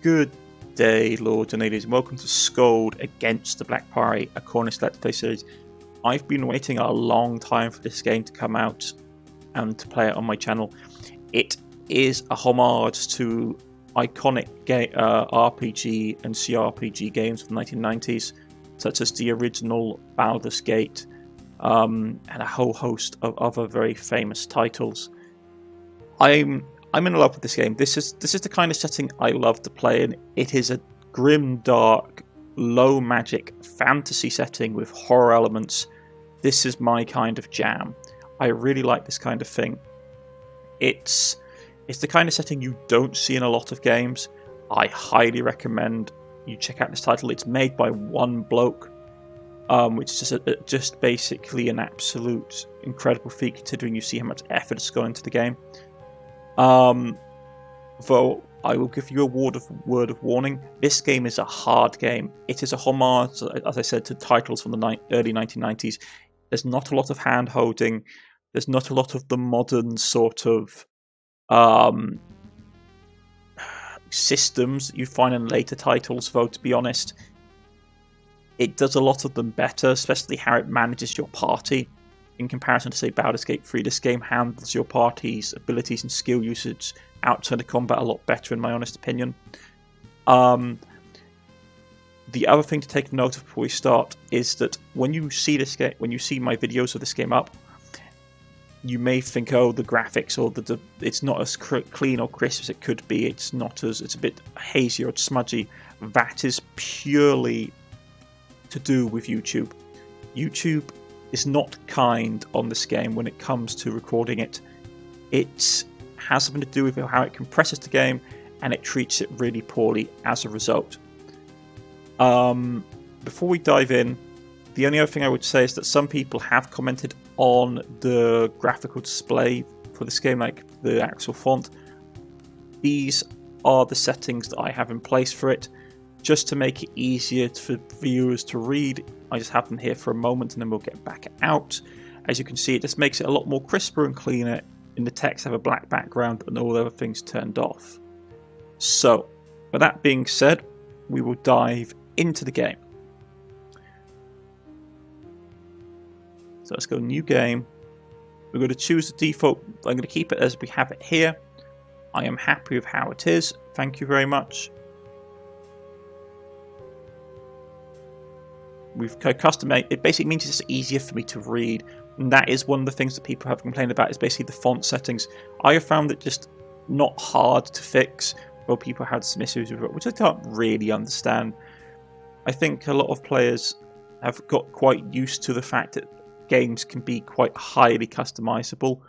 Good day, lords and ladies, and welcome to Skald against the Black Priory, a Cornish Let's Play series. I've been waiting a long time for this game to come out and to play it on my channel. It is a homage to iconic RPG and CRPG games from the 1990s, such as the original Baldur's Gate, and a whole host of other very famous titles. I'm in love with this game. This is the kind of setting I love to play in. It is a grim, dark, low magic fantasy setting with horror elements. This is my kind of jam. I really like this kind of thing. It's the kind of setting you don't see in a lot of games. I highly recommend you check out this title. It's made by one bloke, which is just basically an absolute incredible feat considering you see how much effort has gone into the game. Though I will give you a word of warning, this game is a hard game. It is a homage, as I said, to titles from the early 1990s. There's not a lot of hand-holding. There's not a lot of the modern sort of systems that you find in later titles, though, to be honest. It does a lot of them better, especially how it manages your party. In comparison to, say, Baldur's Gate 3, this game handles your party's abilities and skill usage outside of combat a lot better, in my honest opinion. The other thing to take note of before we start is that when you see this game, when you see my videos of this game up, you may think, oh, the graphics or it's not as clean or crisp as it could be. It's a bit hazy or smudgy. That is purely to do with YouTube. YouTube is not kind on this game when it comes to recording it. It has something to do with how it compresses the game, and it treats it really poorly as a result. Before we dive in, the only other thing I would say is that some people have commented on the graphical display for this game, like the actual font. These are the settings that I have in place for it, just to make it easier for viewers to read. I just have them here for a moment and then we'll get back out. As you can see, it just makes it a lot more crisper and cleaner, and the text have a black background and all the other things turned off. So, with that being said, we will dive into the game. So let's go new game. We're going to choose the default. I'm going to keep it as we have it here. I am happy with how it is. Thank you very much. We've custom made it. Basically means it's easier for me to read, and that is one of the things that people have complained about, is basically the font settings. I have found it just not hard to fix, while people had some issues with it, which I can't really understand. I think a lot of players have got quite used to the fact that games can be quite highly customizable,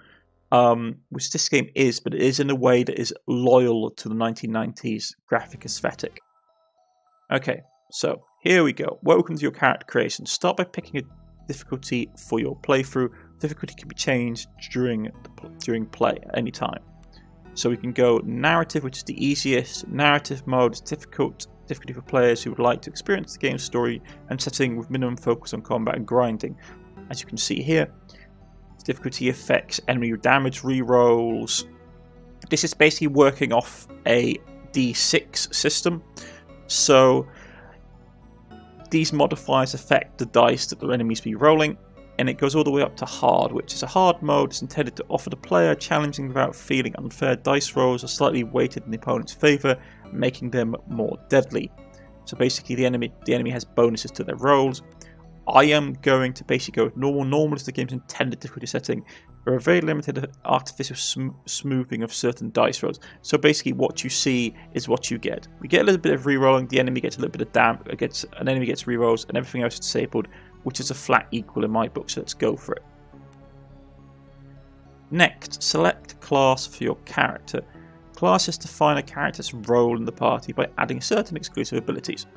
which this game is, but it is in a way that is loyal to the 1990s graphic aesthetic. Okay, so here we go. Welcome to your character creation. Start by picking a difficulty for your playthrough. Difficulty can be changed during play at any time. So we can go narrative, which is the easiest. Narrative mode is difficulty for players who would like to experience the game's story and setting with minimum focus on combat and grinding. As you can see here, difficulty affects enemy damage rerolls. This is basically working off a D6 system. So these modifiers affect the dice that the enemies be rolling, and it goes all the way up to hard, which is a hard mode. It's intended to offer the player challenging without feeling unfair dice rolls are slightly weighted in the opponent's favour, making them more deadly. So basically the enemy has bonuses to their rolls. I am going to basically go with normal. Normal is the game's intended difficulty setting. There are very limited artificial smoothing of certain dice rolls. So basically what you see is what you get. We get a little bit of rerolling, the enemy gets a little bit of an enemy gets rerolls, and everything else is disabled, which is a flat equal in my book, so let's go for it. Next, select class for your character. Classes define a character's role in the party by adding certain exclusive abilities.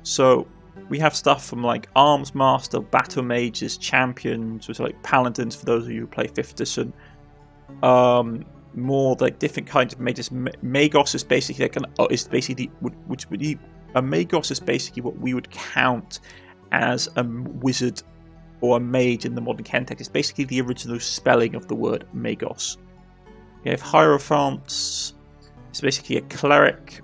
So we have stuff from like Arms Master, Battle Mages, Champions, which are like Paladins for those of you who play 5th edition. More like different kinds of mages. Magos is basically like a Magos is basically what we would count as a wizard or a mage in the modern context. It's basically the original spelling of the word Magos. You have Hierophants, It's basically a cleric.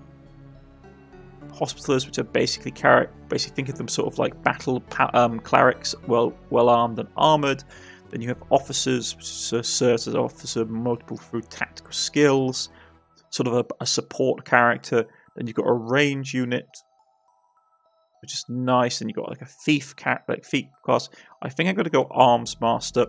Hospitallers, which are basically think of them sort of like battle clerics, well armed and armoured. Then you have officers, which serves as an officer multiple through tactical skills, sort of a support character. Then you've got a range unit, which is nice. And you've got like a thief class. I think I'm going to go Arms Master.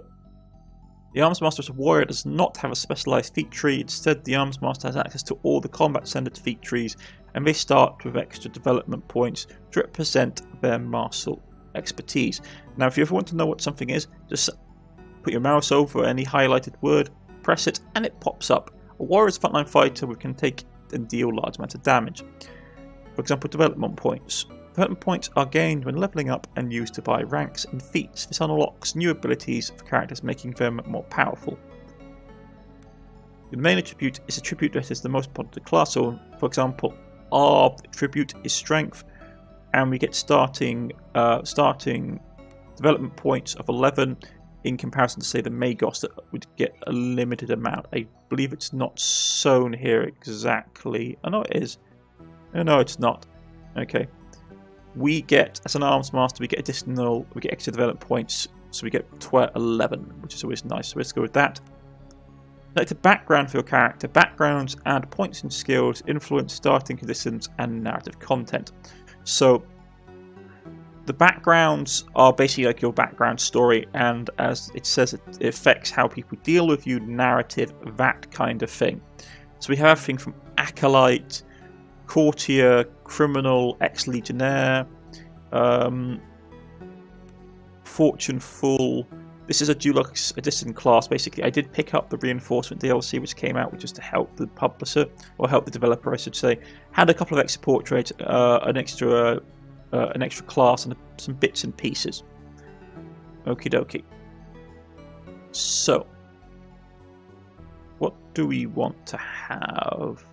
The Arms Master as a warrior does not have a specialised feat tree. Instead, the Arms Master has access to all the combat-centred feat trees, and they start with extra development points to represent their martial expertise. Now, if you ever want to know what something is, just put your mouse over any highlighted word, press it, and it pops up. A warrior is a frontline fighter who can take and deal large amounts of damage. For example, development points. Development points are gained when levelling up and used to buy ranks and feats. This unlocks new abilities for characters, making them more powerful. The main attribute is a tribute that is the most important to class. So, for example, our tribute is strength, and we get starting development points of 11 in comparison to, say, the Magos that would get a limited amount. I believe it's not shown here exactly. Oh no, it is. Oh no, it's not. Okay. We get, as an Arms Master, we get extra development points, so we get 11, which is always nice. So let's go with that. Select a background for your character. Backgrounds add points and skills, influence starting conditions, and narrative content. So the backgrounds are basically like your background story, and as it says, it affects how people deal with you, narrative, that kind of thing. So we have everything from acolyte, courtier, criminal, ex-legionnaire, fortuneful. This is a Deluxe Edition class, basically. I did pick up the Reinforcement DLC, which came out, which was to help the publisher, or help the developer, I should say. Had a couple of extra portraits, an extra class, and some bits and pieces. Okie dokie. So, what do we want to have?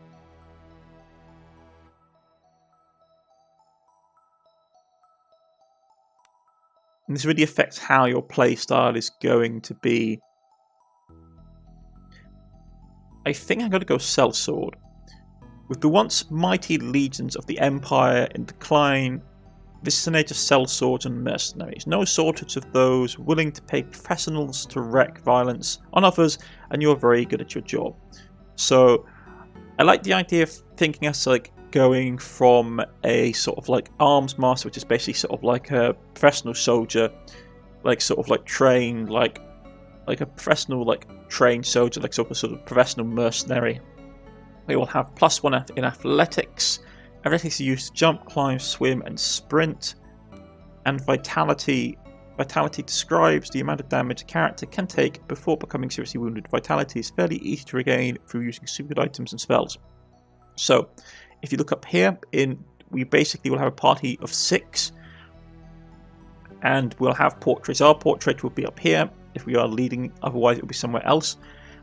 And this really affects how your playstyle is going to be. I think I'm going to go Sellsword. With the once mighty legions of the Empire in decline, this is an age of sellswords and mercenaries. No shortage of those willing to pay professionals to wreak violence on others, and you're very good at your job. So, I like the idea of thinking as like going from a sort of like Arms Master, which is basically sort of like a professional soldier, like sort of like trained, like a professional like trained soldier, like sort of professional mercenary. They will have +1 in athletics. Athletics are used to jump, climb, swim, and sprint. And vitality. Vitality describes the amount of damage a character can take before becoming seriously wounded. Vitality is fairly easy to regain through using super items and spells. So, if you look up here, we basically will have a party of 6, and we'll have portraits. Our portrait will be up here if we are leading, otherwise it will be somewhere else.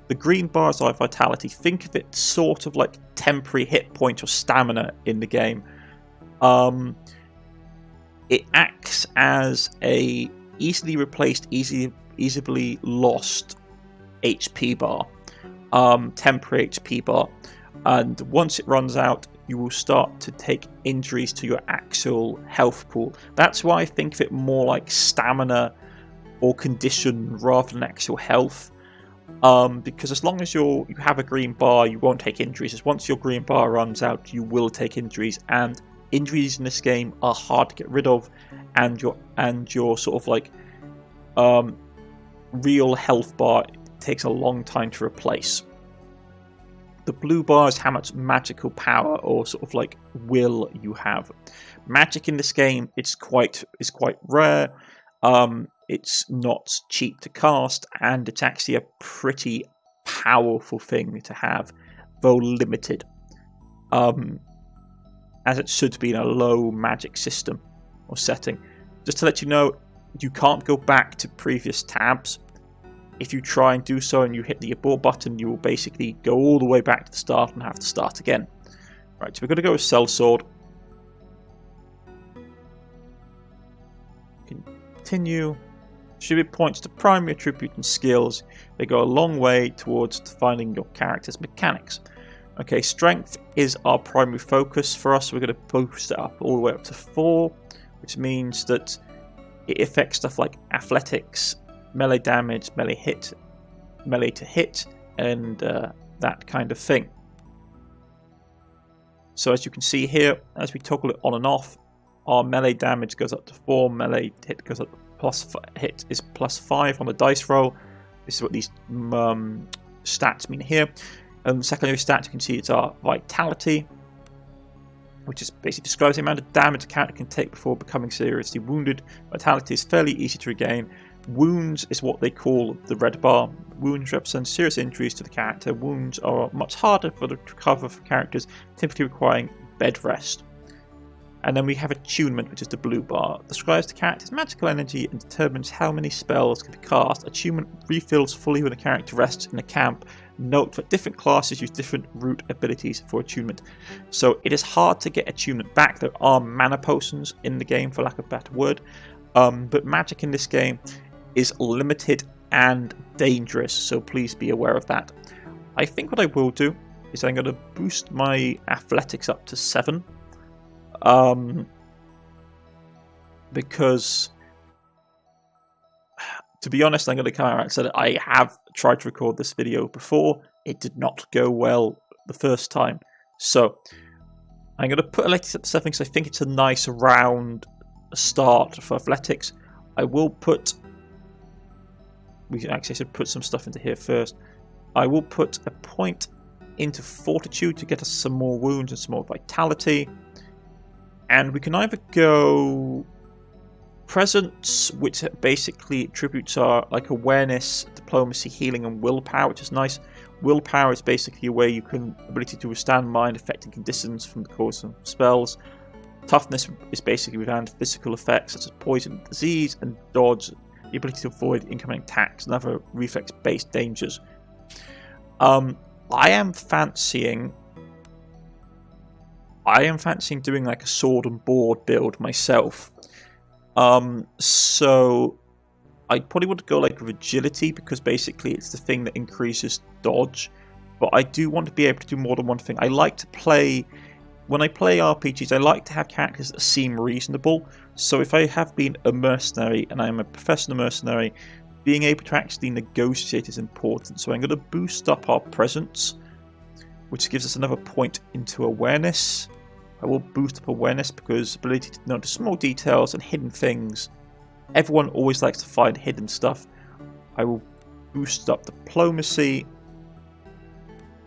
The green bars are vitality. Think of it sort of like temporary hit point or stamina in the game. It acts as a easily replaced, easily lost HP bar, temporary HP bar, and once it runs out, you will start to take injuries to your actual health pool. That's why I think of it more like stamina or condition rather than actual health. Because as long as you have a green bar, you won't take injuries. As once your green bar runs out, you will take injuries, and injuries in this game are hard to get rid of, and your sort of like real health bar takes a long time to replace. The blue bar is how much magical power or sort of like will you have. Magic in this game is quite rare. It's not cheap to cast, and it's actually a pretty powerful thing to have, though limited. As it should be in a low magic system or setting. Just to let you know, you can't go back to previous tabs. If you try and do so and you hit the abort button, you will basically go all the way back to the start and have to start again. Right, so we're going to go with Sellsword. Continue. Tribute points to primary attribute and skills. They go a long way towards defining your character's mechanics. Okay, strength is our primary focus for us. We're going to boost it up all the way up to 4, which means that it affects stuff like athletics, melee damage, melee to hit, and that kind of thing. So as you can see here, as we toggle it on and off, our melee damage goes up to 4, melee hit goes up to hit is +5 on the dice roll. This is what these stats mean here. And the secondary stats, you can see it's our vitality, which is basically describes the amount of damage a character can take before becoming seriously wounded. Vitality is fairly easy to regain. Wounds is what they call the red bar. Wounds represent serious injuries to the character. Wounds are much harder to recover for characters, typically requiring bed rest. And then we have attunement, which is the blue bar. Describes the character's magical energy and determines how many spells can be cast. Attunement refills fully when a character rests in a camp. Note that different classes use different root abilities for attunement. So it is hard to get attunement back. There are mana potions in the game, for lack of a better word. But magic in this game is limited and dangerous, so please be aware of that. I think what I will do is I'm going to boost my athletics up to 7. Because, to be honest, I'm going to come out and say that I have tried to record this video before. It did not go well the first time. So I'm going to put athletics up to 7 because I think it's a nice round start for athletics. I will put... I should put some stuff into here first. I will put a point into fortitude to get us some more wounds and some more vitality. And we can either go presence, which basically attributes our like awareness, diplomacy, healing, and willpower, which is nice. Willpower is basically a way you can ability to withstand mind-affecting conditions from the course of spells. Toughness is basically withstand physical effects such as poison, disease, and dodge. The ability to avoid incoming attacks and other reflex-based dangers. I am fancying doing like a sword and board build myself. So I probably would go like with agility because basically it's the thing that increases dodge. But I do want to be able to do more than one thing. I like to play... When I play RPGs, I like to have characters that seem reasonable. So if I have been a mercenary and I'm a professional mercenary, being able to actually negotiate is important. So I'm going to boost up our presence, which gives us another point into awareness. I will boost up awareness because ability to notice small details and hidden things. Everyone always likes to find hidden stuff. I will boost up diplomacy.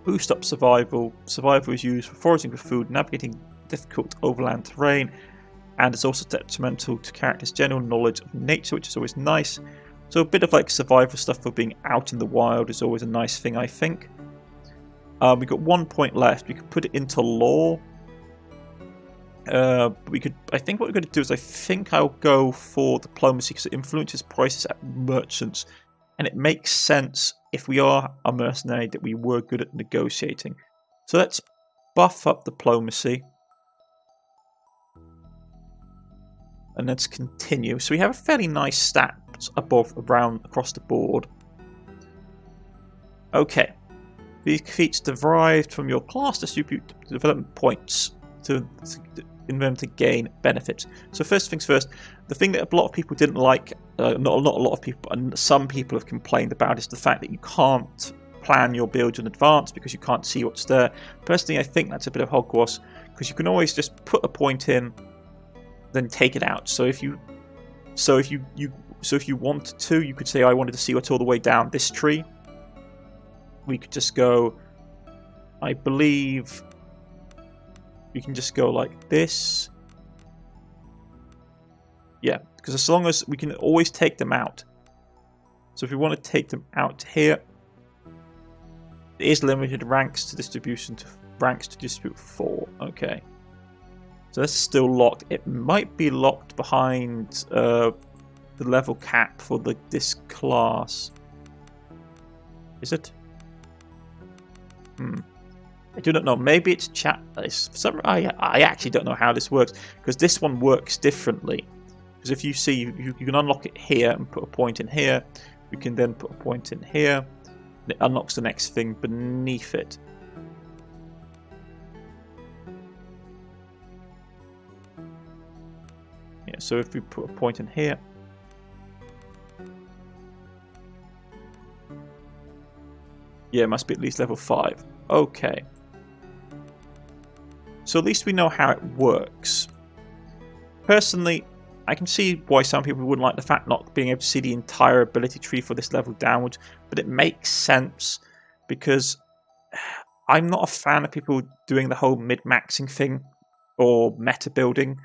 Boost up survival. Survival is used for foraging for food, navigating difficult overland terrain, and is also detrimental to characters' general knowledge of nature, which is always nice. So a bit of like survival stuff for being out in the wild is always a nice thing, I think. We've got 1 point left. We could put it into law. We could. I think what we're going to do is I think I'll go for diplomacy because it influences prices at merchants, and it makes sense if we are a mercenary that we were good at negotiating. So let's buff up diplomacy. And let's continue. So we have a fairly nice stats around across the board. Okay. These feats derived from your class distribute development points in them to gain benefits. So first things first, the thing that a lot of people didn't like, not a lot of people, and some people have complained about, is the fact that you can't plan your build in advance because you can't see what's there. Personally, I think that's a bit of hogwash because you can always just put a point in, then take it out. So if you wanted to, you could say I wanted to see what's all the way down this tree. We could just go, I believe. You can just go like this. Yeah, because as long as we can always take them out. So if we want to take them out here, it is limited ranks to distribution to ranks to distribute 4. Okay. So that's still locked. It might be locked behind the level cap for this class. Is it? I do not know. Maybe it's chat. I actually don't know how this works because this one works differently. Because if you see, you can unlock it here and put a point in here. We can then put a point in here. And it unlocks the next thing beneath it. Yeah, so if we put a point in here. Yeah, it must be at least level 5. Okay. So at least we know how it works. Personally, I can see why some people wouldn't like the fact not being able to see the entire ability tree for this level downwards, but it makes sense because I'm not a fan of people doing the whole mid-maxing thing or meta building.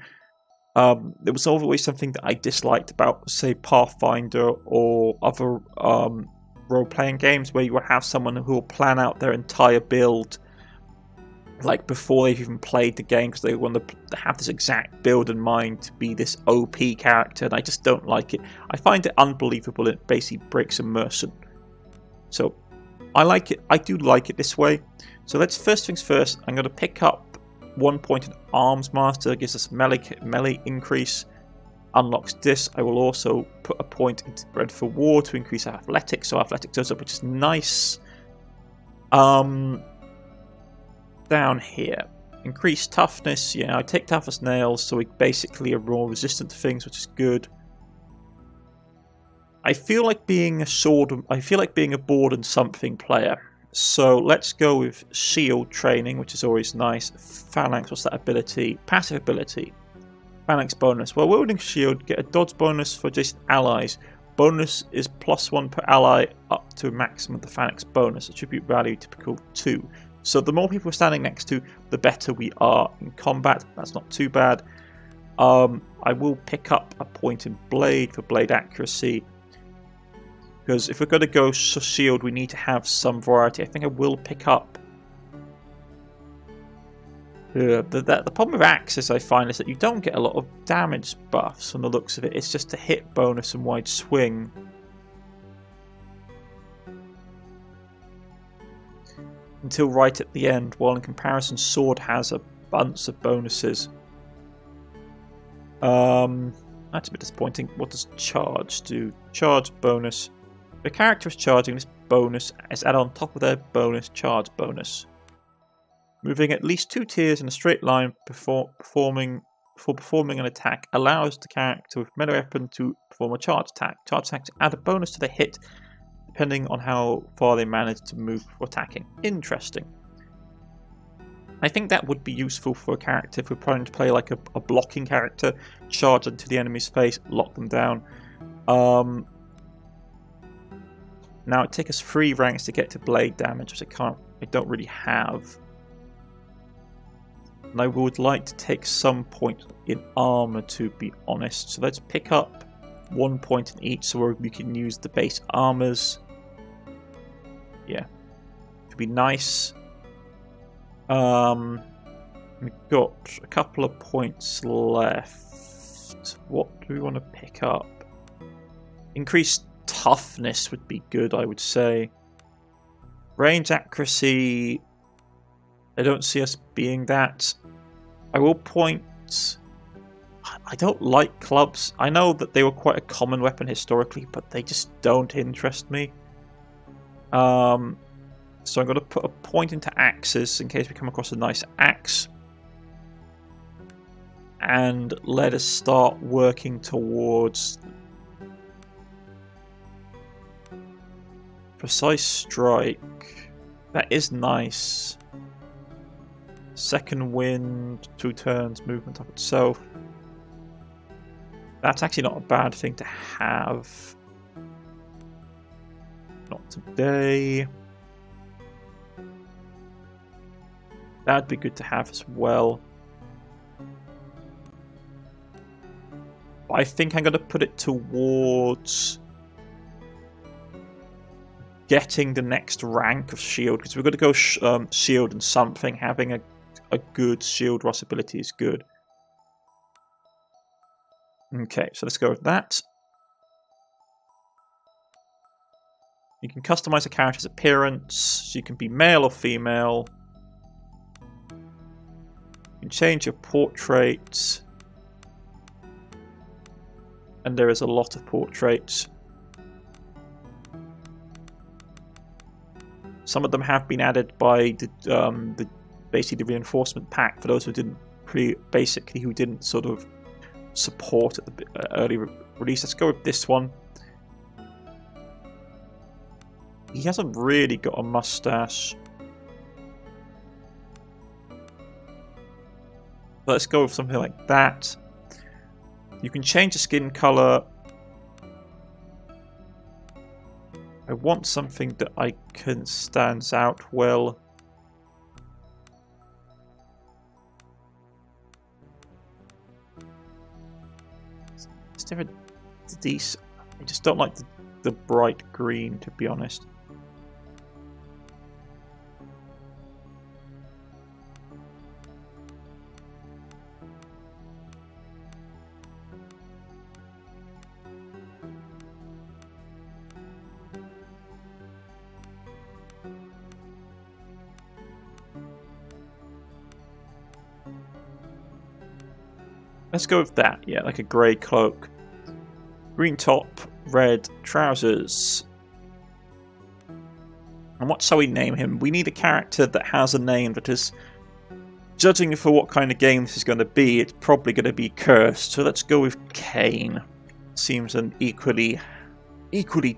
There was always something that I disliked about, say, Pathfinder or other role-playing games where you will have someone who will plan out their entire build like before they've even played the game because they want to have this exact build in mind to be this OP character, and I just don't like it. I find it unbelievable. It basically breaks immersion. So I like it. I do like it this way. So let's first things first. I'm going to pick up 1 point in Arms Master. That gives us melee increase. Unlocks this. I will also put a point into Bread for War to increase our athletics. So athletics goes up, which is nice. Down here, increase toughness. Yeah, I take tough as nails, so we basically are more resistant to things, which is good. I feel like being a sword. I feel like being a board and something player. So let's go with shield training, which is always nice. Phalanx, what's that ability? Passive ability. Phalanx bonus. Well, wielding shield, get a dodge bonus for just allies. Bonus is +1 per ally up to a maximum of the Phalanx bonus. Attribute value typical 2. So the more people we're standing next to, the better we are in combat. That's not too bad. I will pick up a point in Blade for Blade accuracy. Because if we're going to go shield, we need to have some variety. I think I will pick up... The problem with axes, I find, is that you don't get a lot of damage buffs from the looks of it. It's just a hit bonus and wide swing. Until right at the end, while in comparison sword has a bunch of bonuses. That's a bit disappointing. What does charge do? Charge bonus. The character is charging, this bonus is added on top of their bonus charge bonus. Moving at least 2 tiers in a straight line before performing an attack allows the character with melee weapon to perform a charge attack. Charge attacks add a bonus to the hit depending on how far they manage to move before attacking. Interesting. I think that would be useful for a character if we're planning to play like a blocking character. Charge into the enemy's face, lock them down. Now it takes us 3 ranks to get to blade damage, which I don't really have. And I would like to take some point in armor, to be honest. So let's pick up 1 point in each, so we can use the base armors. Yeah, could be nice. We've got a couple of points left. What do we want to pick up? Increased toughness would be good, I would say. Range accuracy, I don't see us being that. I will point... I don't like clubs. I know that they were quite a common weapon historically, but they just don't interest me. So I'm going to put a point into axes in case we come across a nice axe. And let us start working towards precise strike. That is nice. Second wind, 2 turns, movement of itself. That's actually not a bad thing to have. Not today. That'd be good to have as well. I think I'm going to put it towards getting the next rank of shield, because we're going to go shield and something. Having a good shield Ross ability is good. Okay, so let's go with that. You can customize a character's appearance, so you can be male or female. You can change your portrait. And there is a lot of portraits. Some of them have been added by basically the reinforcement pack for those who didn't sort of support at the early release. Let's go with this one. He hasn't really got a mustache. But let's go with something like that. You can change the skin color. I want something that I can stands out well. Is there a decent? I just don't like the bright green, to be honest. Let's go with that, yeah, like a grey cloak. Green top, red trousers. And what shall we name him? We need a character that has a name that is, judging for what kind of game this is going to be, it's probably going to be cursed. So let's go with Cain. Seems an equally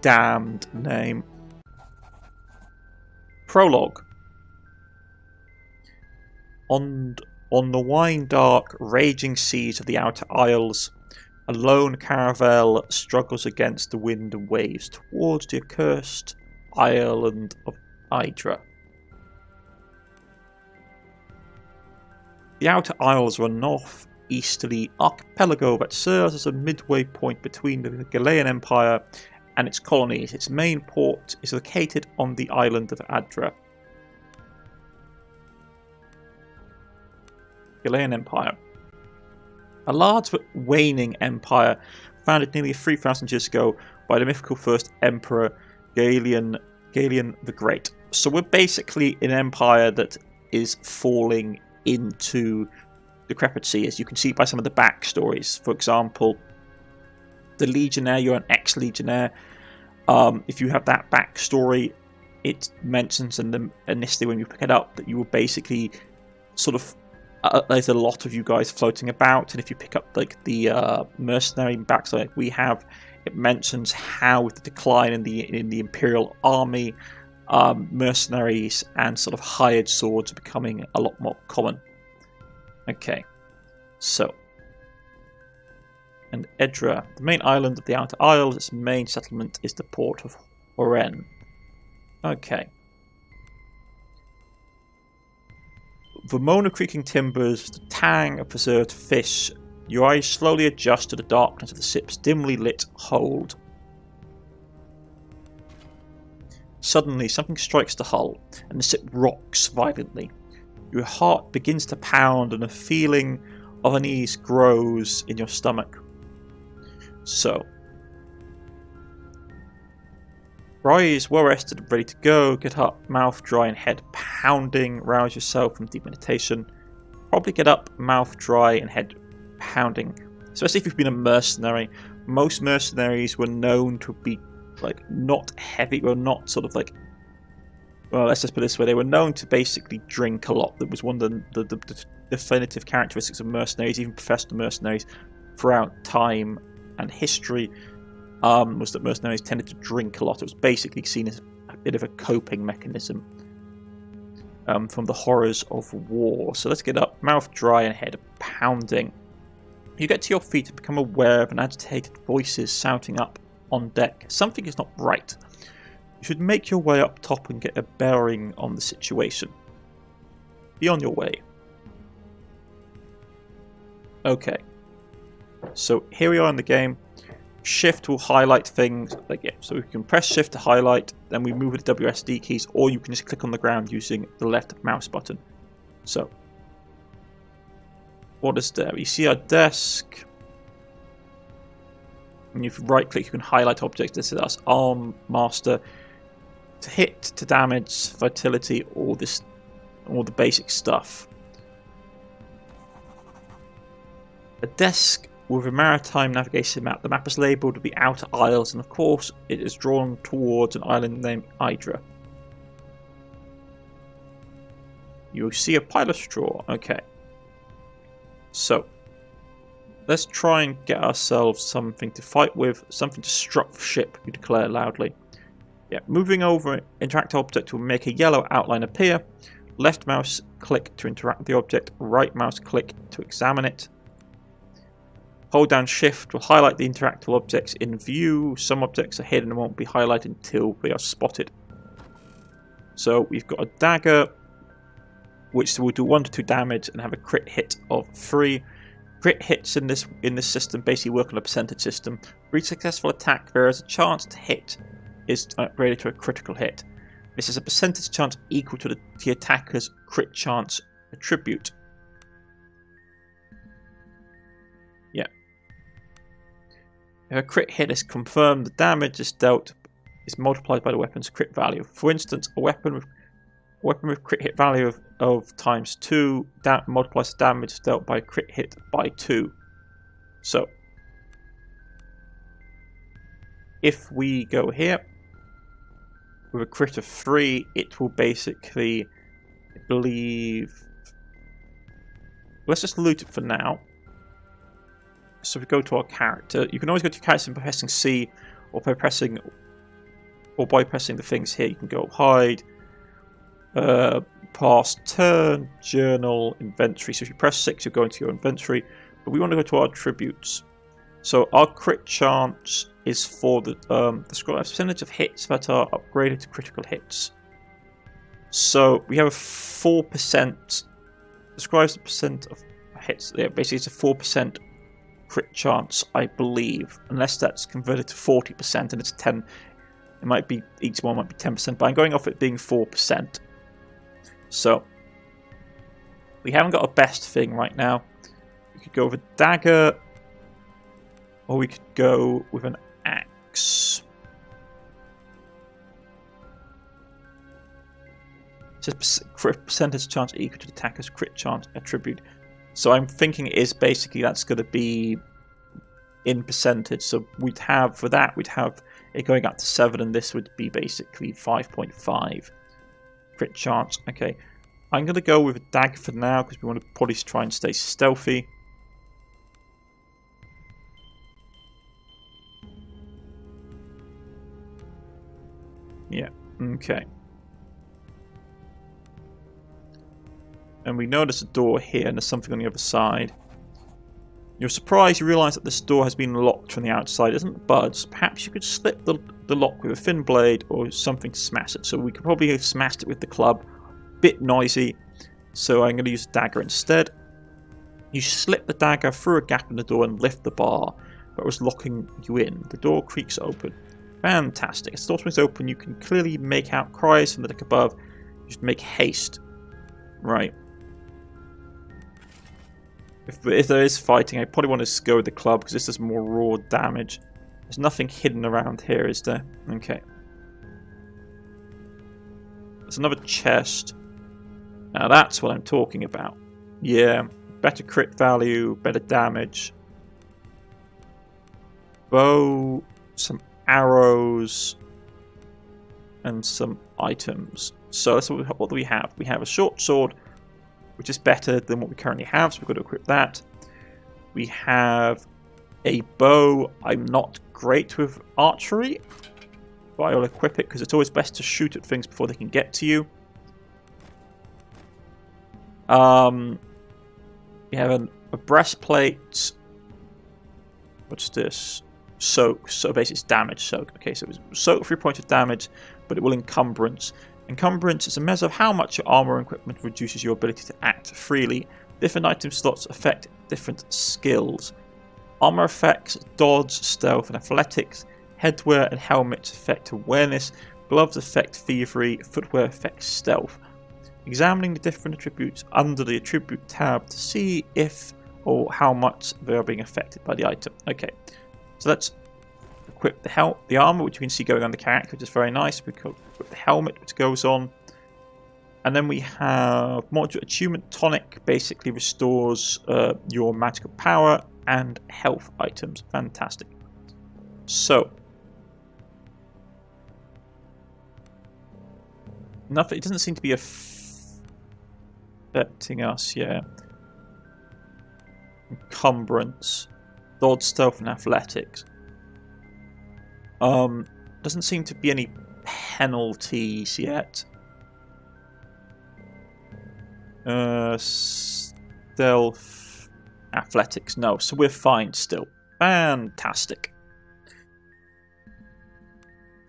damned name. Prologue. On the wine-dark, raging seas of the Outer Isles, a lone caravel struggles against the wind and waves towards the accursed island of Idra. The Outer Isles are a north-easterly archipelago that serves as a midway point between the Galean Empire and its colonies. Its main port is located on the island of Idra. Galean Empire. A large but waning empire founded nearly 3,000 years ago by the mythical first emperor Galen the Great. So we're basically an empire that is falling into decrepity, as you can see by some of the backstories. For example, the Legionnaire, you're an ex-Legionnaire. If you have that backstory, it mentions initially when you pick it up that you were basically sort of there's a lot of you guys floating about, and if you pick up like the mercenary backstory like we have, it mentions how with the decline in the Imperial army, mercenaries and sort of hired swords are becoming a lot more common. Okay, so and Idra, the main island of the Outer Isles, its main settlement is the port of Oren. Okay. The moaner-creaking timbers, the tang of preserved fish, your eyes slowly adjust to the darkness of the ship's dimly lit hold. Suddenly, something strikes the hull, and the ship rocks violently. Your heart begins to pound, and a feeling of unease grows in your stomach. So, rise, well rested and ready to go. Get up, mouth dry and head pounding. Rouse yourself from deep meditation. Probably get up, mouth dry and head pounding. Especially if you've been a mercenary. Most mercenaries were known to be like not heavy, or not sort of like. Well, let's just put it this way: they were known to basically drink a lot. That was one of the definitive characteristics of mercenaries, even professional mercenaries, throughout time and history. Was that mercenaries tended to drink a lot. It was basically seen as a bit of a coping mechanism from the horrors of war. So let's get up, mouth dry and head pounding. You get to your feet and become aware of an agitated voices shouting up on deck. Something is not right. You should make your way up top and get a bearing on the situation. Be on your way. Okay. So here we are in the game. Shift will highlight things like so we can press shift to highlight, then we move with the WSD keys, or you can just click on the ground using the left mouse button. So what is there? You see our desk, and if you right click you can highlight objects. This is us, arm master, to hit, to damage, vitality, all the basic stuff. A desk with a maritime navigation map. The map is labelled with the Outer Isles, and of course it is drawn towards an island named Idra. You see a pile of straw. Okay. So, Let's try and get ourselves something to fight with, something to strut the ship, we declare loudly. Yeah, moving over an interact object will make a yellow outline appear. Left mouse click to interact with the object, right mouse click to examine it. Hold down shift will highlight the interactable objects in view. Some objects are hidden and won't be highlighted until they are spotted. So we've got a dagger, which will do 1 to 2 damage and have a crit hit of 3. Crit hits in this system basically work on a percentage system. For each successful attack, there is a chance to hit is upgraded to a critical hit. This is a percentage chance equal to the attacker's crit chance attribute. Yeah. If a crit hit is confirmed, the damage is dealt is multiplied by the weapon's crit value. For instance, a weapon with crit hit value of times 2 multiplies the damage dealt by a crit hit by 2. So, if we go here with a crit of 3, it will basically, I believe, let's just loot it for now. So if we go to our character, you can always go to your character by pressing C, or by pressing the things here. You can go hide, past turn, journal, inventory. So if you press 6, you'll go into your inventory. But we want to go to our attributes. So our crit chance is for the scroll percentage of hits that are upgraded to critical hits. So we have a 4%. Describes the percent of hits. Yeah, basically it's a 4% crit chance, I believe, unless that's converted to 40% and it's 10. It might be each one might be 10%, but I'm going off it being 4%. So we haven't got a best thing right now. We could go with a dagger, or we could go with an axe. It's a percentage chance equal to the attacker's crit chance attribute. So I'm thinking it is basically that's going to be in percentage. So we'd have for that we'd have it going up to 7, and this would be basically 5.5 crit chance. Okay, I'm going to go with a dagger for now because we want to probably try and stay stealthy. Yeah, okay. And we notice a door here and there's something on the other side. You're surprised you realise that this door has been locked from the outside. It doesn't budge. Perhaps you could slip the lock with a thin blade or something to smash it. So we could probably have smashed it with the club. Bit noisy. So I'm going to use a dagger instead. You slip the dagger through a gap in the door and lift the bar that was locking you in. The door creaks open. Fantastic. As the door swings open, you can clearly make out cries from the deck above. You should make haste. Right. If there is fighting, I probably want to go with the club because this does more raw damage. There's nothing hidden around here, is there? Okay. There's another chest. Now that's what I'm talking about. Yeah, better crit value, better damage. Bow, some arrows, and some items. So what do we have? We have a short sword, which is better than what we currently have, so we've got to equip that. We have a bow. I'm not great with archery, but I will equip it because it's always best to shoot at things before they can get to you. We have a breastplate. What's this? Soak. So basically it's damage soak. Okay, so it's soak 3 points of damage, but it will encumbrance. Encumbrance is a measure of how much your armor and equipment reduces your ability to act freely. Different item slots affect different skills. Armor effects dodge, stealth, and athletics. Headwear and helmets affect awareness. Gloves affect thievery. Footwear affects stealth. Examining the different attributes under the attribute tab to see if or how much they are being affected by the item. Okay, so let's equip the armor, which you can see going on the character, which is very nice. We can equip the helmet, which goes on. And then we have module achievement tonic, basically restores your magical power and health items. Fantastic. So nothing. It doesn't seem to be affecting us. Yeah. encumbrance, dodge, stealth, and athletics. Doesn't seem to be any penalties yet. Stealth, athletics, no. So we're fine still. Fantastic.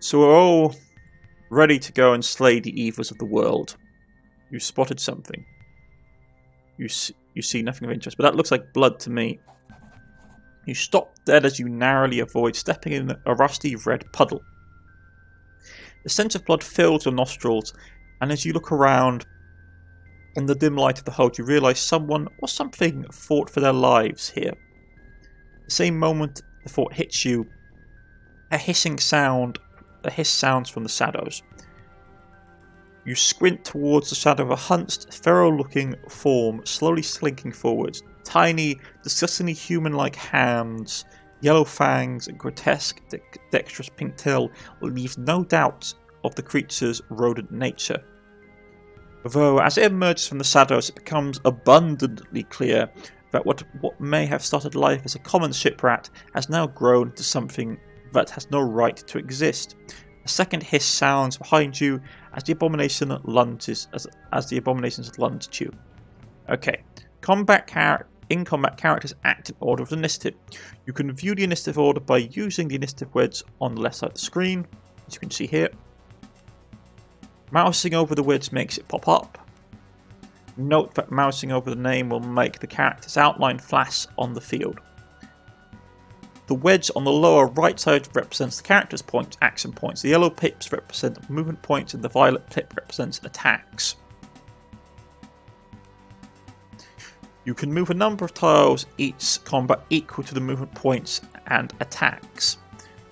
So we're all ready to go and slay the evils of the world. You spotted something. You see nothing of interest, but that looks like blood to me. You stop dead as you narrowly avoid stepping in a rusty red puddle. The scent of blood fills your nostrils, and as you look around in the dim light of the hold, you realise someone or something fought for their lives here. The same moment the thought hits you, a hiss sounds from the shadows. You squint towards the shadow of a hunched, feral-looking form slowly slinking forwards. Tiny, disgustingly human-like hands, yellow fangs, and grotesque, dexterous pink tail leave no doubt of the creature's rodent nature. Though, as it emerges from the shadows, it becomes abundantly clear that what may have started life as a common ship rat has now grown into something that has no right to exist. A second hiss sounds behind you as the abomination lunges as the abominations lunge at you. Okay, in combat characters act in order of initiative. You can view the initiative order by using the initiative wedge on the left side of the screen, as you can see here. Mousing over the wedge makes it pop up. Note that mousing over the name will make the character's outline flash on the field. The wedge on the lower right side represents the character's action points. The yellow pips represent movement points, and the violet pip represents attacks. You can move a number of tiles each combat equal to the movement points and attacks.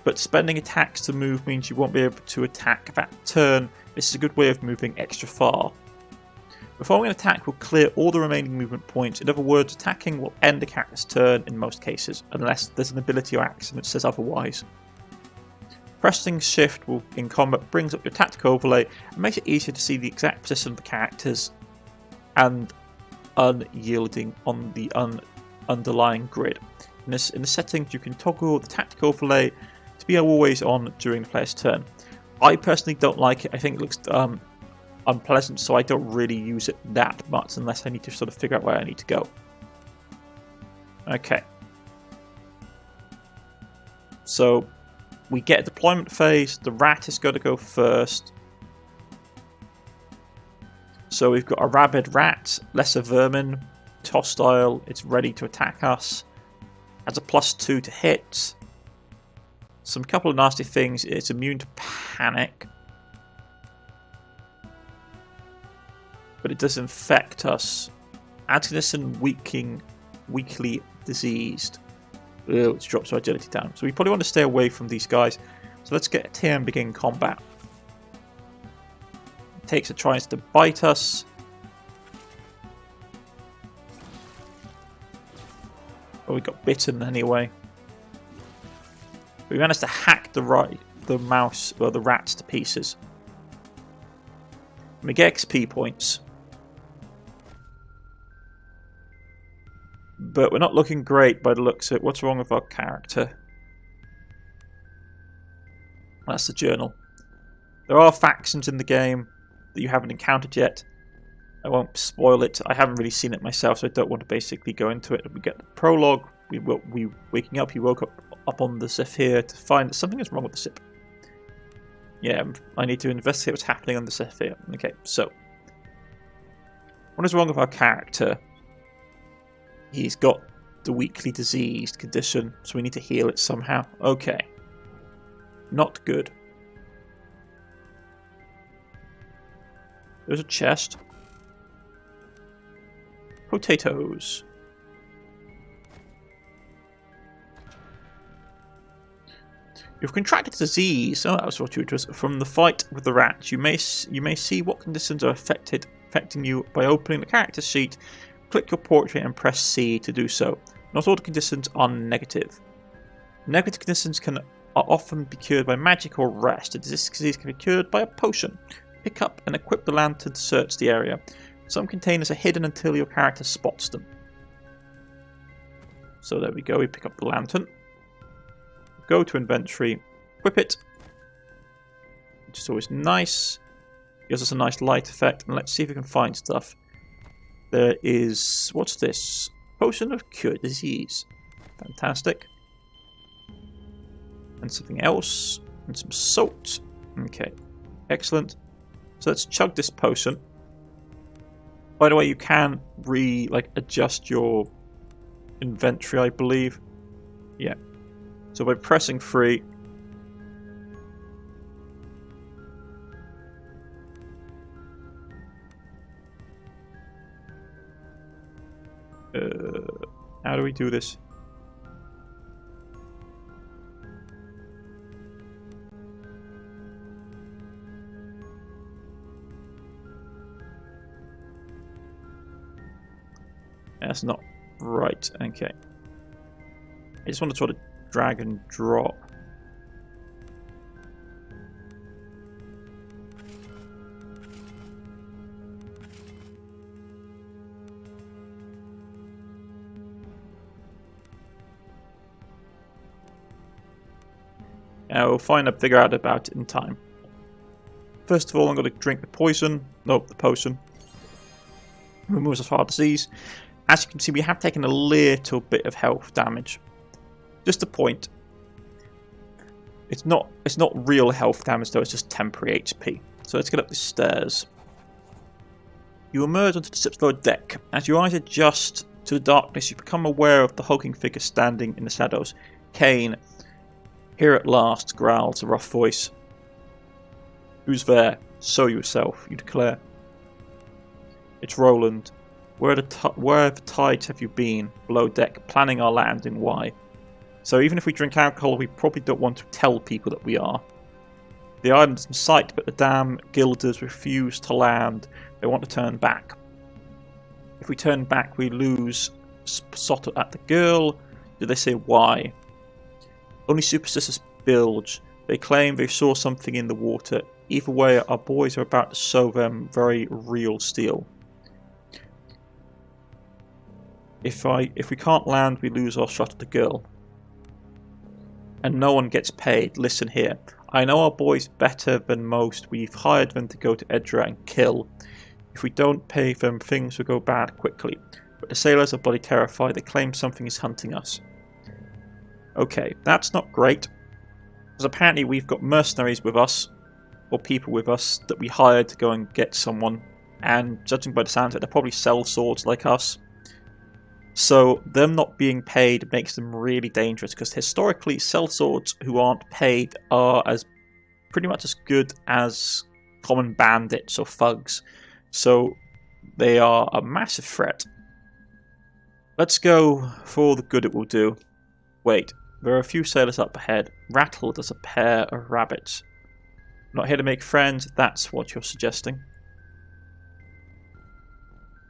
But spending attacks to move means you won't be able to attack that turn. This is a good way of moving extra far. Performing an attack will clear all the remaining movement points. In other words, attacking will end the character's turn in most cases, unless there's an ability or action that says otherwise. Pressing shift in combat brings up your tactical overlay and makes it easier to see the exact position of the characters and unyielding on the underlying grid. In the settings, you can toggle the tactical overlay to be always on during the player's turn. I personally don't like it. I think it looks unpleasant, so I don't really use it that much unless I need to sort of figure out where I need to go. Okay. So we get a deployment phase. The rat is going to go first. So we've got a rabid rat, lesser vermin, it's hostile, it's ready to attack us. Has a +2 to hit. Some couple of nasty things. It's immune to panic. But it does infect us. Antinous and weakly diseased. Which drops our agility down. So we probably want to stay away from these guys. So let's get a TM and begin combat. It takes a tries to bite us. Oh, we got bitten anyway. We managed to hack the mouse or the rats to pieces. And we get XP points. But we're not looking great by the looks of it. What's wrong with our character? That's the journal. There are factions in the game that you haven't encountered yet. I won't spoil it. I haven't really seen it myself, so I don't want to basically go into it. We get the prologue. We waking up. He woke up on the ship here to find that something is wrong with the ship. Yeah, I need to investigate what's happening on the ship here. Okay, so what is wrong with our character? He's got the weakly diseased condition, so we need to heal it somehow. Okay. Not good. There's a chest. Potatoes. You've contracted disease. Oh, that was fortuitous. From the fight with the rats, you may see what conditions are affecting you by opening the character sheet. Click your portrait and press C to do so. Not all the conditions are negative. Negative conditions are often be cured by magic or rest. A disease can be cured by a potion. Pick up and equip the lantern to search the area. Some containers are hidden until your character spots them. So there we go, we pick up the lantern. Go to inventory, equip it. Which is always nice. Gives us a nice light effect. And let's see if we can find stuff. There is... what's this? Potion of Cure Disease. Fantastic. And something else. And some salt. Okay. Excellent. So let's chug this potion. By the way, you can adjust your inventory, I believe. Yeah. So by pressing free... how do we do this? That's not right. Okay. I just want to sort of drag and drop. We'll figure out about it in time. First of all, I'm going to drink the potion. No, the potion. Removes us heart disease. As you can see, we have taken a little bit of health damage. Just a point. It's not real health damage though, it's just temporary HP. So let's get up the stairs. You emerge onto the ship's lower deck. As your eyes adjust to the darkness, you become aware of the hulking figure standing in the shadows. Kane, here at last, growls a rough voice. Who's there? Show yourself, you declare. It's Roland. Where the tides have you been? Below deck, planning our landing. Why? So even if we drink alcohol, we probably don't want to tell people that we are. The island's in sight, but the damn guilders refuse to land. They want to turn back. If we turn back, we lose shot at the girl. Do they say why? Only superstitious bilge. They claim they saw something in the water. Either way, our boys are about to show them very real steel. If we can't land, we lose our shot at the girl. And no one gets paid. Listen here. I know our boys better than most. We've hired them to go to Idra and kill. If we don't pay them, things will go bad quickly. But the sailors are bloody terrified. They claim something is hunting us. Okay, that's not great. Because apparently we've got mercenaries with us, or people with us, that we hired to go and get someone. And judging by the sound of it, they probably sell swords like us. So them not being paid makes them really dangerous, because historically sellswords who aren't paid are as pretty much as good as common bandits or thugs. So they are a massive threat. Let's go for all the good it will do. Wait, there are a few sailors up ahead, rattled as a pair of rabbits. Not here to make friends, that's what you're suggesting.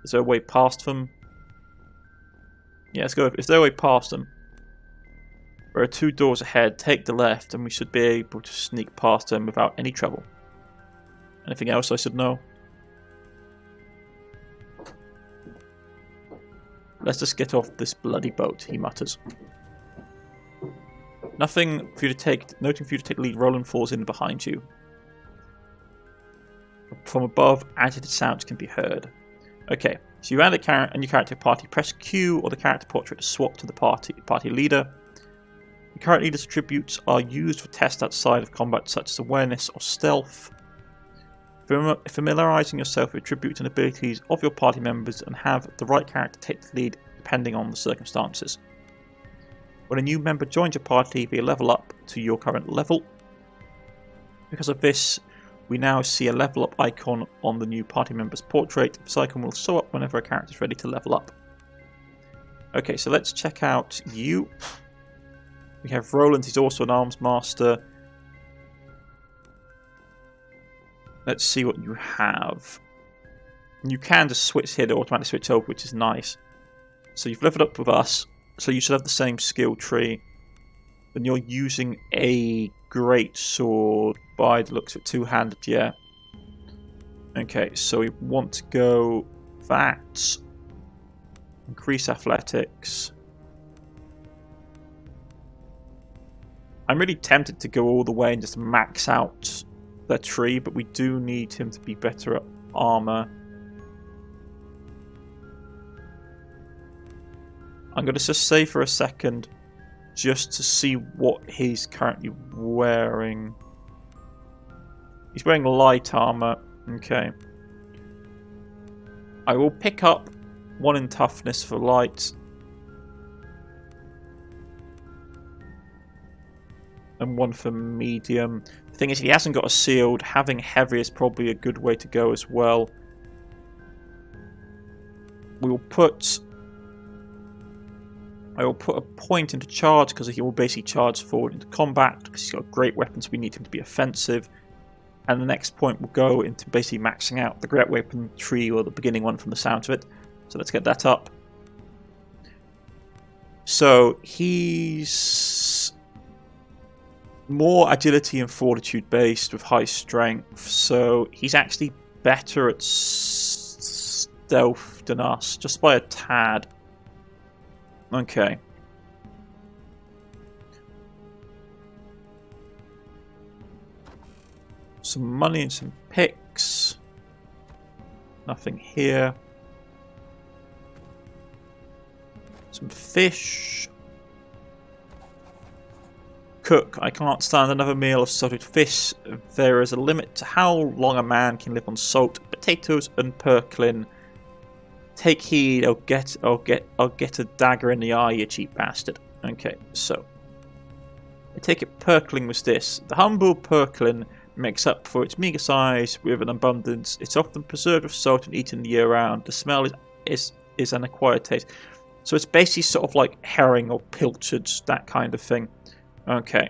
Is there a way past them? Yeah, let's go. Is there a way past them? There are 2 doors ahead. Take the left, and we should be able to sneak past them without any trouble. Anything else I should know? Let's just get off this bloody boat, he mutters. Nothing for you to take. Nothing for you to take the lead. Roland falls in behind you. From above, agitated sounds can be heard. Okay. So you add a new character party, press Q or the character portrait to swap to the party leader. The current leader's attributes are used for tests outside of combat, such as awareness or stealth. Familiarizing yourself with attributes and abilities of your party members and have the right character take the lead depending on the circumstances. When a new member joins your party, they level up to your current level. Because of this, we now see a level up icon on the new party member's portrait. This icon will show up whenever a character is ready to level up. Okay, so let's check out you. We have Roland, he's also an arms master. Let's see what you have. You can just switch here to automatically switch over, which is nice. So you've leveled up with us, so you should have the same skill tree. And you're using a great sword by the looks of it, 2-handed, yeah. Okay, so we want to go that. Increase athletics. I'm really tempted to go all the way and just max out the tree, but we do need him to be better at armor. I'm going to just say for a second, just to see what he's currently wearing. He's wearing light armor. Okay. I will pick up 1 in toughness for light. And 1 for medium. The thing is, if he hasn't got a sealed, having heavy is probably a good way to go as well. I will put a point into charge because he will basically charge forward into combat because he's got great weapons. We need him to be offensive. And the next point will go into basically maxing out the great weapon tree, or the beginning one from the sound of it. So let's get that up. So he's more agility and fortitude based with high strength. So he's actually better at stealth than us, just by a tad. Okay. Some money and some picks. Nothing here. Some fish. Cook. I can't stand another meal of salted fish. There is a limit to how long a man can live on salt, potatoes, and purklin. Take heed, I'll get a dagger in the eye, you cheap bastard. Okay, so I take it purkling was this. The humble purklin makes up for its meagre size with an abundance. It's often preserved with salt and eaten the year round. The smell is an acquired taste. So it's basically sort of like herring or pilchards, that kind of thing. Okay.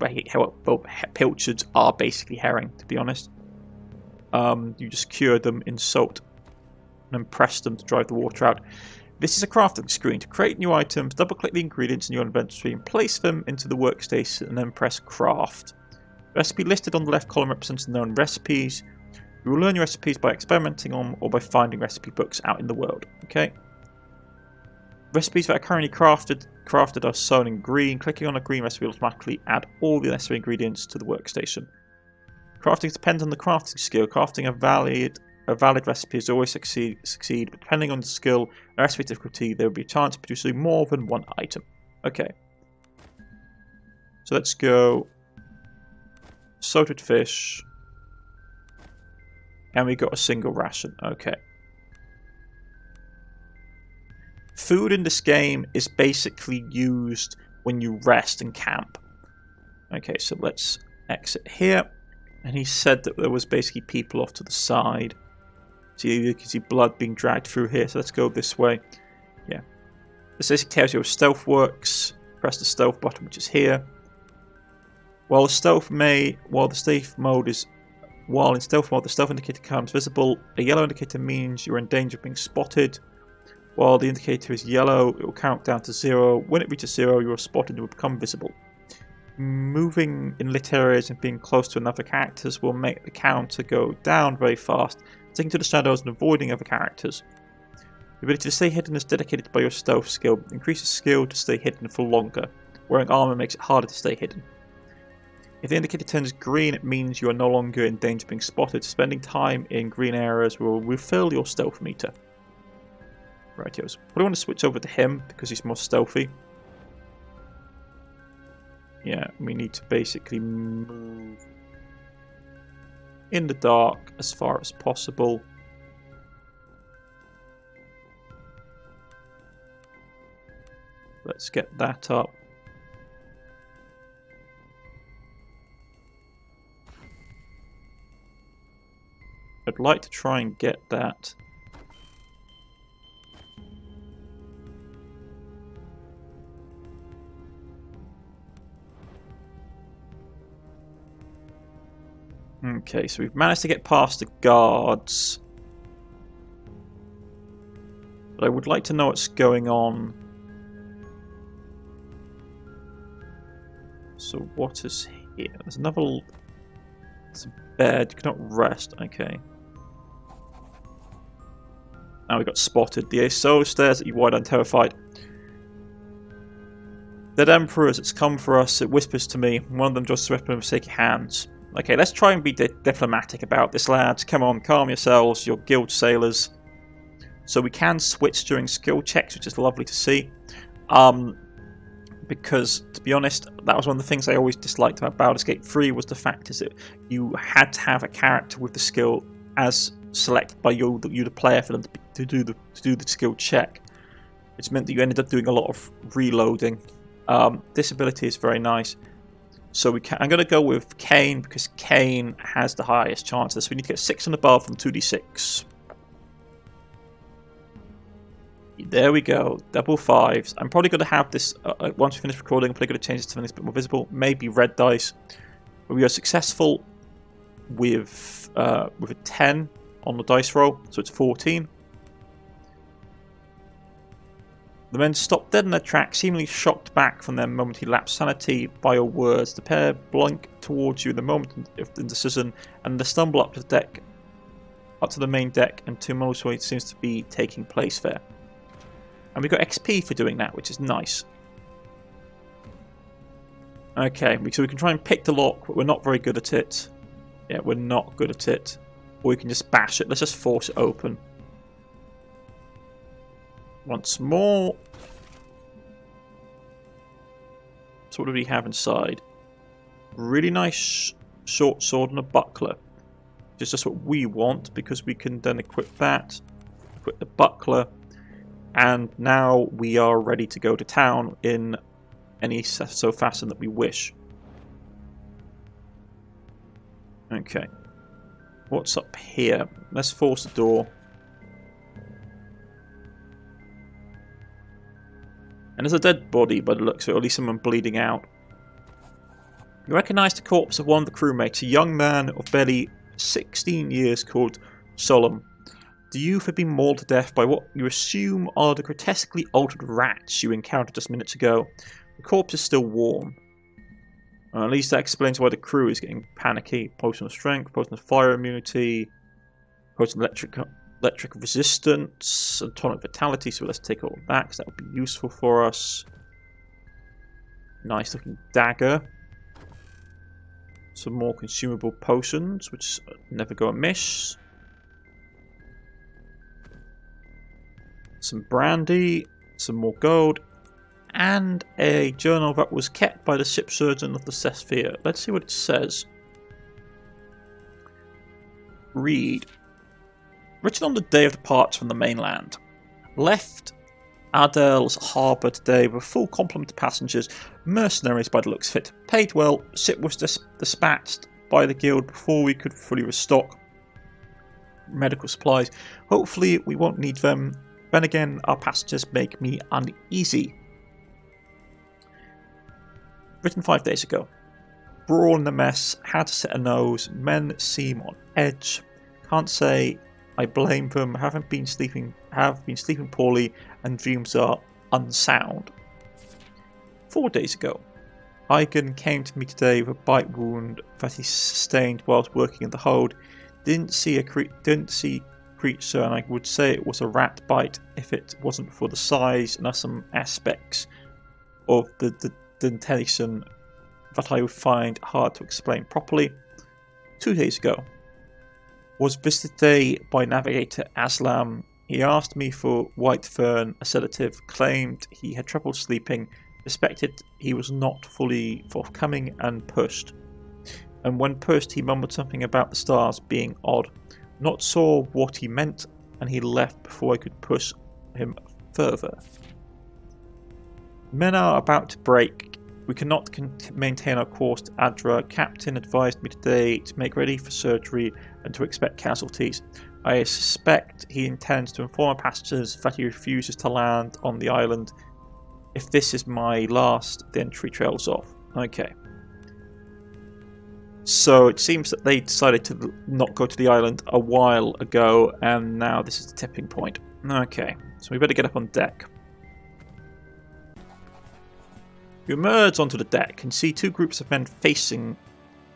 Well, pilchards are basically herring, to be honest. You just cure them in salt and press them to drive the water out. This is a crafting screen. To create new items, double-click the ingredients in your inventory and place them into the workstation and then press craft. Recipe listed on the left column represents the known recipes. You will learn your recipes by experimenting on or by finding recipe books out in the world. Okay. Recipes that are currently crafted are shown in green. Clicking on a green recipe will automatically add all the necessary ingredients to the workstation. Crafting depends on the crafting skill. Crafting a valid recipe is always succeed, but depending on the skill and recipe difficulty, there will be a chance of producing more than one item. Okay. So let's go salted fish. And we got a single ration. Okay. Food in this game is basically used when you rest and camp. Okay, so let's exit here. And he said that there was basically people off to the side. So you can see blood being dragged through here. So let's go this way. Yeah. This basically tells you how stealth works. Press the stealth button, which is here. While in stealth mode, the stealth indicator becomes visible. A yellow indicator means you're in danger of being spotted. While the indicator is yellow, it will count down to 0. When it reaches 0, you are spotted and will become visible. Moving in lit areas and being close to other characters will make the counter go down very fast, sticking to the shadows and avoiding other characters. The ability to stay hidden is dedicated by your stealth skill. Increases skill to stay hidden for longer. Wearing armor makes it harder to stay hidden. If the indicator turns green, it means you are no longer in danger of being spotted. Spending time in green areas will refill your stealth meter. Rightios. I want to switch over to him because he's more stealthy. Yeah, we need to basically move in the dark as far as possible. Let's get that up. I'd like to try and get that. Okay, so we've managed to get past the guards. But I would like to know what's going on. So what is here? There's another... It's a bed. You cannot rest. Okay. Now we got spotted. The Aso stares at you wide and terrified. Dead Emperors, it's come for us, it whispers to me. One of them draws a weapon with shaky hands. Okay, let's try and be diplomatic about this, lads. Come on, calm yourselves, you're guild sailors. So we can switch during skill checks, which is lovely to see. Because, to be honest, that was one of the things I always disliked about Baldur's Gate 3 was the fact is that you had to have a character with the skill as selected by you the player, for them to do the skill check. Which meant that you ended up doing a lot of reloading. This ability is very nice. So I'm going to go with Kane because Kane has the highest chances. So we need to get 6 and above from 2d6. There we go, double 5s. I'm probably going to have this, once we finish recording, I'm probably going to change this to something that's a bit more visible. Maybe red dice. But we are successful with a 10 on the dice roll, so it's 14. The men stopped dead in their tracks, seemingly shocked back from their momentary lapse of sanity by your words. The pair blink towards you in the moment of indecision, and they stumble up to the main deck, and tumultuously seems to be taking place there. And we got XP for doing that, which is nice. Okay, so we can try and pick the lock, but we're not very good at it. Yeah, we're not good at it. Or we can just bash it. Let's just force it open. Once more. So what do we have inside? Really nice short sword and a buckler. It's just what we want, because we can then equip that. Equip the buckler. And now we are ready to go to town in any so fashion that we wish. Okay. What's up here? Let's force the door. And there's a dead body by the looks of it, or at least someone bleeding out. You recognise the corpse of one of the crewmates, a young man of barely 16 years called Solomon. The youth had been mauled to death by what you assume are the grotesquely altered rats you encountered just minutes ago. The corpse is still warm. At least that explains why the crew is getting panicky. Potion of strength, potion of fire immunity, potion of electric resistance, and tonic vitality. So let's take all of that because that would be useful for us. Nice looking dagger. Some more consumable potions, which never go amiss. Some brandy, some more gold, and a journal that was kept by the ship surgeon of the Sphere. Let's see what it says. Read. Written on the day of departure from the mainland. Left Adel's harbour today with a full complement of passengers, mercenaries by the looks of it. Paid well, ship was dispatched by the guild before we could fully restock medical supplies. Hopefully we won't need them. Then again, our passengers make me uneasy. Written 5 days ago. Brawl in the mess, had to set a nose, men seem on edge. Can't say I blame them, have been sleeping poorly, and dreams are unsound. 4 days ago. Eigen came to me today with a bite wound that he sustained whilst working in the hold. Didn't see creature, and I would say it was a rat bite if it wasn't for the size and some aspects of the dentation that I would find hard to explain properly. 2 days ago. Was visited by Navigator Aslam. He asked me for white fern, a sedative, claimed he had trouble sleeping, suspected he was not fully forthcoming, and pushed. And when pushed, he mumbled something about the stars being odd. Not saw what he meant, and he left before I could push him further. Men are about to break. We cannot maintain our course to Idra. Captain advised me today to make ready for surgery and to expect casualties. I suspect he intends to inform our passengers that he refuses to land on the island. If this is my last, the entry trails off. Okay. So it seems that they decided to not go to the island a while ago, and now this is the tipping point. Okay, so we better get up on deck. You emerge onto the deck and see two groups of men facing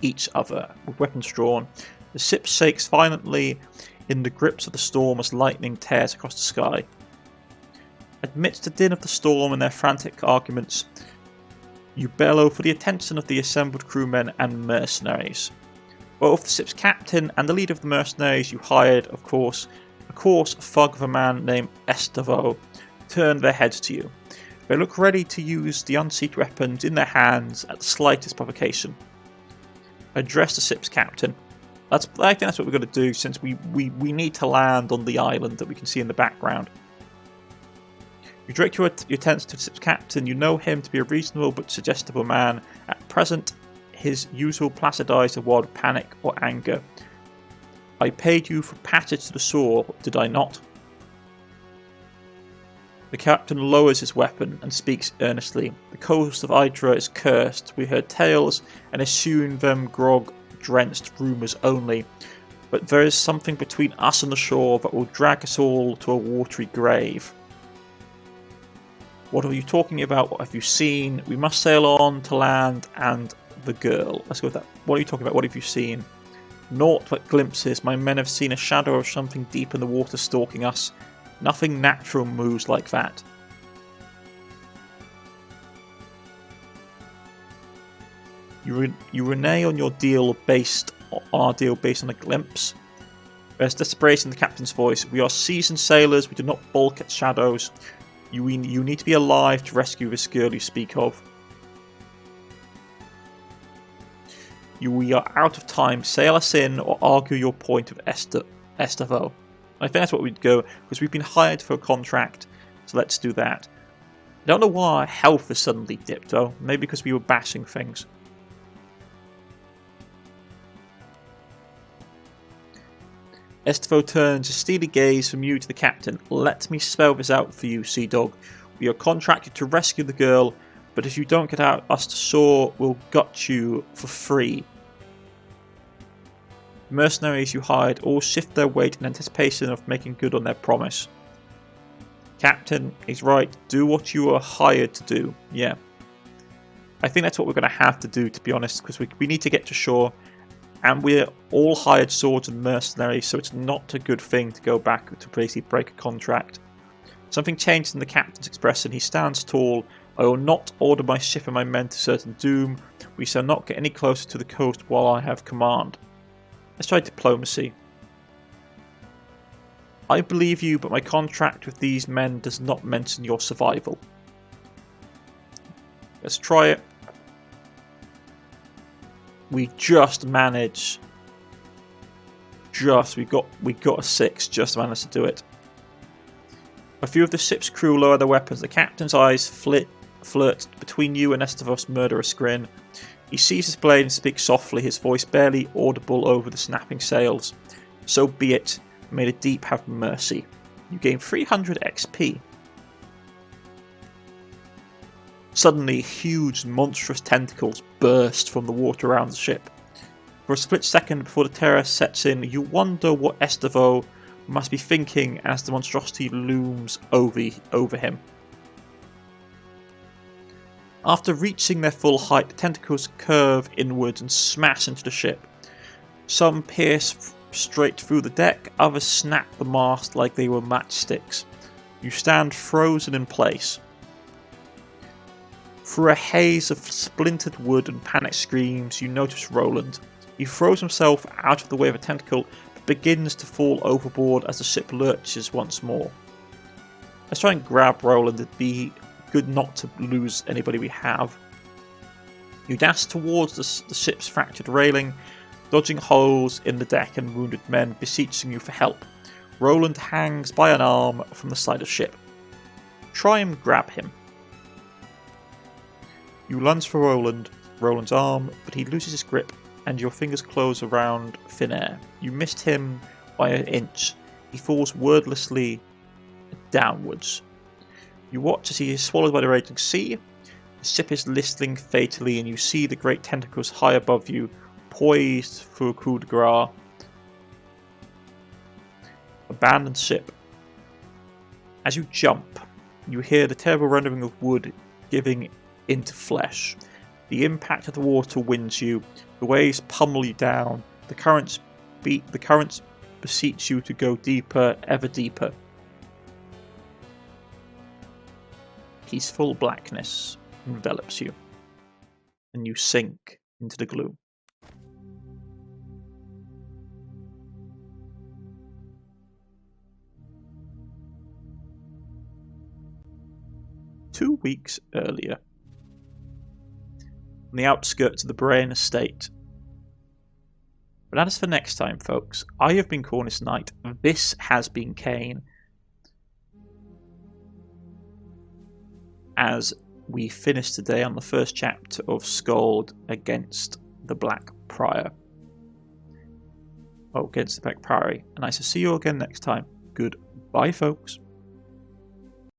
each other with weapons drawn. The ship shakes violently in the grips of the storm as lightning tears across the sky. Amidst the din of the storm and their frantic arguments, You bellow for the attention of the assembled crewmen and mercenaries. Both the ship's captain and the leader of the mercenaries you hired, of course, a coarse thug of a man named Estavo, turn their heads to you. They look ready to use the unseated weapons in their hands at the slightest provocation. Address the ship's captain. I think that's what we're going to do, since we need to land on the island that we can see in the background. You direct your attention to the ship's captain. You know him to be a reasonable but suggestible man. At present, his usual placid eyes are wild with panic or anger. I paid you for passage to the shore, did I not? The captain lowers his weapon and speaks earnestly. The coast of Idra is cursed. We heard tales and assumed them grog-drenched rumours only. But there is something between us and the shore that will drag us all to a watery grave. What are you talking about? What have you seen? We must sail on to land and the girl. Let's go with that. What are you talking about? What have you seen? Naught but glimpses. My men have seen a shadow of something deep in the water stalking us. Nothing natural moves like that. You renege on your deal based on a glimpse. There's desperation in the captain's voice. We are seasoned sailors. We do not balk at shadows. You need to be alive to rescue this girl you speak of. We are out of time. Sail us in or argue your point with Estavo. I think that's what we'd go, because we've been hired for a contract, so let's do that. I don't know why our health has suddenly dipped though, maybe because we were bashing things. Estavo turns a steely gaze from you to the captain. Let me spell this out for you, Sea Dog. We are contracted to rescue the girl, but if you don't get us to shore, we'll gut you for free. The mercenaries you hired all shift their weight in anticipation of making good on their promise. Captain, he's right. Do what you are hired to do. Yeah. I think that's what we're going to have to do, to be honest, because we need to get to shore. And we're all hired swords and mercenaries, so it's not a good thing to go back to basically break a contract. Something changed in the captain's expression. He stands tall. I will not order my ship and my men to certain doom. We shall not get any closer to the coast while I have command. Let's try diplomacy. I believe you, but my contract with these men does not mention your survival. Let's try it. We just manage. We got a 6. Just managed to do it. A few of the ship's crew lower their weapons. The captain's eyes flirt between you and Estavos' murderous grin. He sees his blade and speaks softly, his voice barely audible over the snapping sails. So be it. May the deep have mercy. You gain 300 XP. Suddenly, huge, monstrous tentacles burst from the water around the ship. For a split second before the terror sets in, you wonder what Estavo must be thinking as the monstrosity looms over him. After reaching their full height, the tentacles curve inwards and smash into the ship. Some pierce straight through the deck, others snap the mast like they were matchsticks. You stand frozen in place. Through a haze of splintered wood and panicked screams, you notice Roland. He throws himself out of the way of a tentacle, but begins to fall overboard as the ship lurches once more. Let's try and grab Roland. It'd be good not to lose anybody we have. You dash towards the ship's fractured railing, dodging holes in the deck and wounded men beseeching you for help. Roland hangs by an arm from the side of the ship. Try and grab him. You lunge for Roland's arm, but he loses his grip and your fingers close around thin air. You missed him by an inch. He falls wordlessly downwards. You watch as he is swallowed by the raging sea. The ship is listing fatally and you see the great tentacles high above you, poised for a coup de grace. Abandoned ship. As you jump, you hear the terrible rendering of wood giving into flesh. The impact of the water winds you. The waves pummel you down. The currents beseech you to go deeper, ever deeper. Peaceful blackness envelops you. and you sink into the gloom. Two weeks earlier, on the outskirts of the Brain estate. But that is for next time, folks. I have been Cornish-knight. This has been Kane. As we finish today on the first chapter of Skald against the Black Prior. Oh, against the Black Priory. And I shall see you again next time. Goodbye, folks.